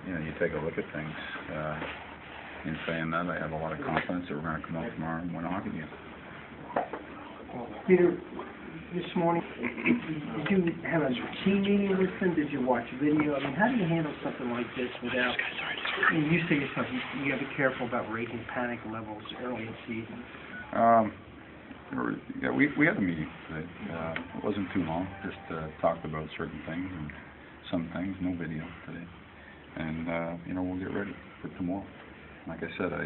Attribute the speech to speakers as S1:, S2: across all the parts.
S1: you take a look at things. In saying that, I have a lot of confidence that we're going to come out tomorrow and win a hockey game.
S2: Peter, this morning, did you have a team meeting with them? Did you watch video? I mean, how do you handle something like this without... I mean, you say yourself, you got to be careful about raising panic levels early in the season.
S1: Yeah, we had a meeting today. It wasn't too long. Just talked about certain things and some things. No video today, and we'll get ready for tomorrow. Like I said, I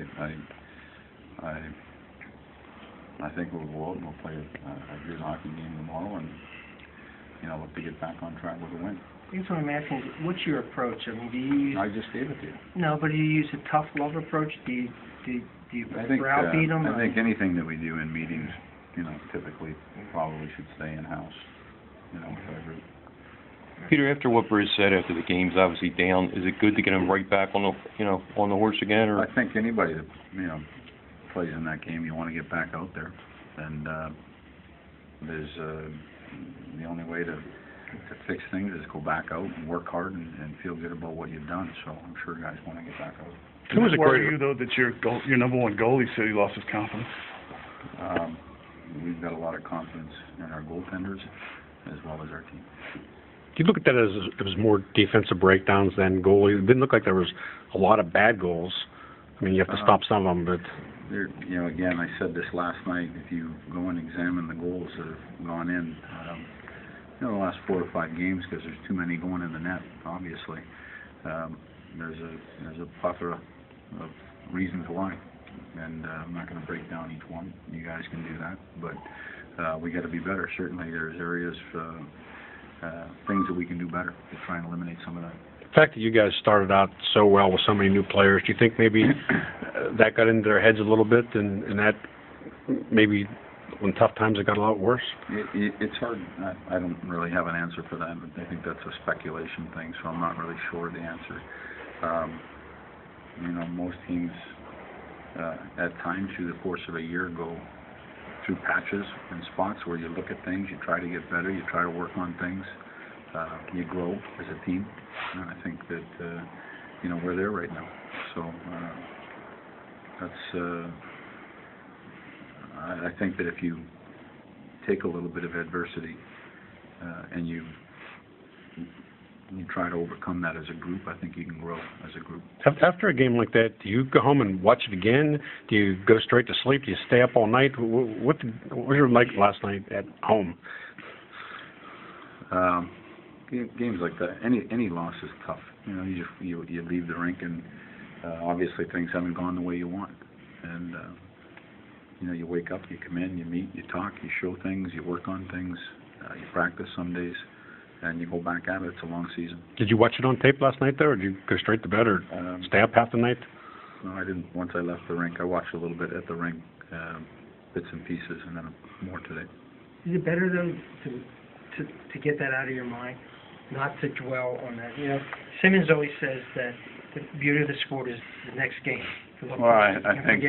S1: think we'll go out and we'll play a good hockey game tomorrow, and look to get back on track with a win.
S2: That's what I'm asking. What's your approach? I mean, do you use...
S1: I just gave it to you.
S2: No, but do you use a tough love approach? Do you browbeat them?
S1: I think anything that we do in meetings, typically probably should stay in house. With our group.
S3: Peter, after what Bruce said after the game's obviously down, is it good to get him right back on the on the horse again? Or
S1: I think anybody that plays in that game, you want to get back out there, and there's the only way to fix things is go back out and work hard and feel good about what you've done. So I'm sure guys want to get back out.
S4: Who was it worry you though that your number one goalie said he lost his confidence?
S1: We've got a lot of confidence in our goaltenders as well as our team.
S5: Do you look at that as it was more defensive breakdowns than goalie? It didn't look like there was a lot of bad goals. I mean, you have to stop some of them, but...
S1: Again, I said this last night, if you go and examine the goals that have gone in, the last 4 or 5 games, because there's too many going in the net, obviously, there's a plethora of reasons why, and I'm not going to break down each one. You guys can do that, but we got to be better. Certainly there's areas, things that we can do better to try and eliminate some of that.
S5: The fact that you guys started out so well with so many new players, do you think maybe that got into their heads a little bit, and that maybe when tough times it got a lot worse?
S1: It's hard. I don't really have an answer for that, but I think that's a speculation thing, so I'm not really sure of the answer. Most teams at times through the course of a year go through patches and spots where you look at things, you try to get better, you try to work on things, you grow as a team, and I think that we're there right now. So that's I think that if you take a little bit of adversity and you try to overcome that as a group, I think you can grow as a group.
S5: After a game like that, do you go home and watch it again? Do you go straight to sleep? Do you stay up all night? What was your like last night at home?
S1: Games like that, any loss is tough. You leave the rink and obviously things haven't gone the way you want, and you wake up, you come in, you meet, you talk, you show things, you work on things, you practice some days, and you go back at it. It's a long season. Did
S5: you watch it on tape last night, though, or did you go straight to bed, or stay up half the night?
S1: No, I didn't. Once I left the rink, I watched a little bit at the rink, bits and pieces, and then more today.
S2: Is it better, though, to get that out of your mind, not to dwell on that? Simmons always says that the beauty of the sport is the next game.
S1: Well, I think,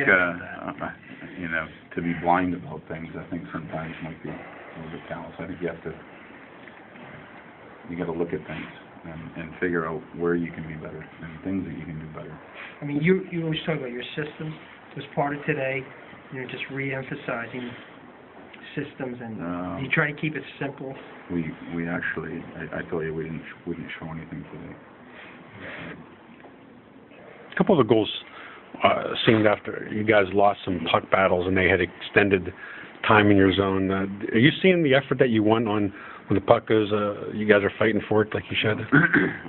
S1: to be blind about things, I think sometimes might be a little bit callous. I think you got to look at things and figure out where you can be better and things that you can do better.
S2: I mean, you always talk about your systems. It was part of today, just re-emphasizing systems, and you try to keep it simple.
S1: We actually, I told you, we didn't show anything today.
S5: A couple of the goals seemed after you guys lost some puck battles and they had extended time in your zone. Are you seeing the effort that you want on when the puck goes? You guys are fighting for it like you should.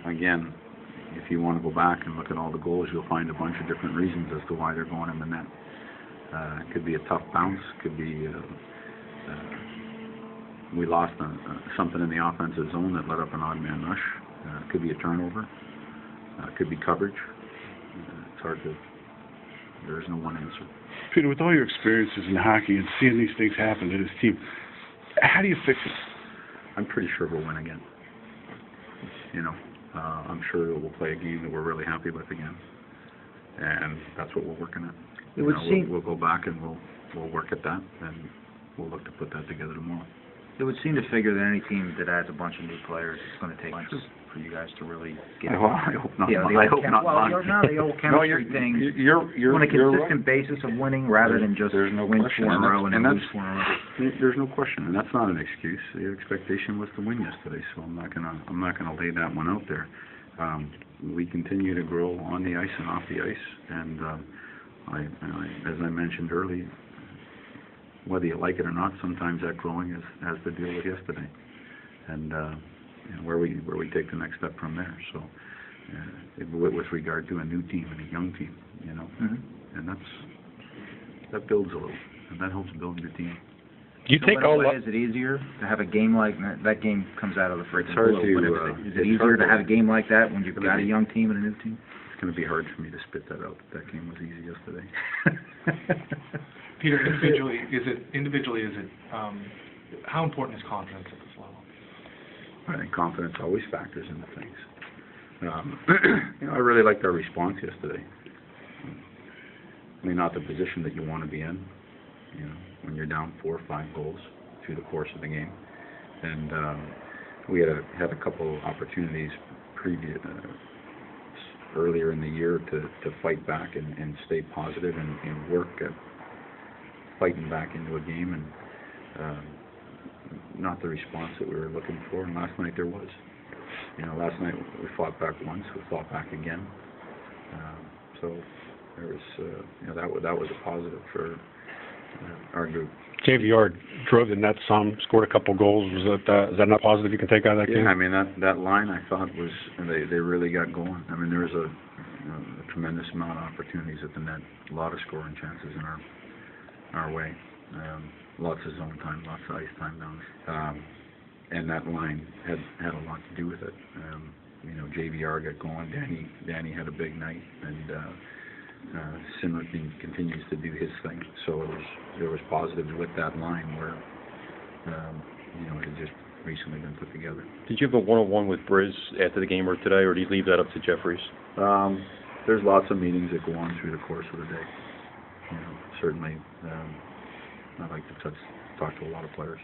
S1: Again, if you want to go back and look at all the goals, you'll find a bunch of different reasons as to why they're going in the net. It could be a tough bounce. Could be we lost something in the offensive zone that led up an odd man rush. Could be a turnover. Could be coverage. It's hard to. There is no one answer.
S4: Peter, with all your experiences in hockey and seeing these things happen to this team, how do you fix it?
S1: I'm pretty sure we'll win again. I'm sure we'll play a game that we're really happy with again, and that's what we're working at. We'll go back and we'll work at that, and we'll look to put that together tomorrow.
S6: It would seem to figure that any team that adds a bunch of new players is going to take months.
S1: for you guys to really get.
S6: Well, I hope not.
S1: Yeah,
S6: I hope not.
S7: Well, no, the old chemistry thing,
S6: You're
S7: on a
S6: you're
S7: consistent basis of winning rather than just
S1: There's no
S7: win
S1: question,
S7: 4 in a row
S1: and
S7: and then lose
S1: that's-
S7: 4 in a row.
S1: There's no question, and that's not an excuse. The expectation was to win yesterday, so I'm not gonna lay that one out there. We continue to grow on the ice and off the ice, and as I mentioned earlier, whether you like it or not, sometimes that growing has to deal with yesterday, and where we take the next step from there. So, with regard to a new team and a young team, and that builds a little, and that helps build your team.
S5: Do you think all
S7: Is it easier to have a game like that? Game comes out of the freaking
S1: hard
S7: blue.
S1: to,
S7: But is it
S1: it's
S7: easier
S1: hard
S7: to
S1: to-
S7: have a game like that when you've got a young team and a new team?
S1: It's going to be hard for me to spit that out. That game was easy yesterday.
S8: Peter, individually, how important is confidence at this level?
S1: I think confidence always factors into things. I really liked our response yesterday. I mean, not the position that you want to be in, when you're down 4 or 5 goals through the course of the game. And we had a couple opportunities earlier in the year to fight back and stay positive and work at fighting back into a game, and not the response that we were looking for. And last night there was. Last night we fought back once, we fought back again. So there was, that was a positive for our group.
S5: JVR drove the net some, scored a couple goals. Is that not positive you can take out of that game?
S1: Yeah, I mean, that line I thought was, they really got going. I mean, there was a tremendous amount of opportunities at the net, a lot of scoring chances in our way. Lots of zone time, lots of ice time down. And that line had a lot to do with it. JVR got going, Danny had a big night, and Sinnerton continues to do his thing. So there was positives with that line where it had just recently been put together.
S3: Did you have a one-on-one with Briz after the game or today, or do you leave that up to Jeffries?
S1: There's lots of meetings that go on through the course of the day. Certainly, I like to talk to a lot of players.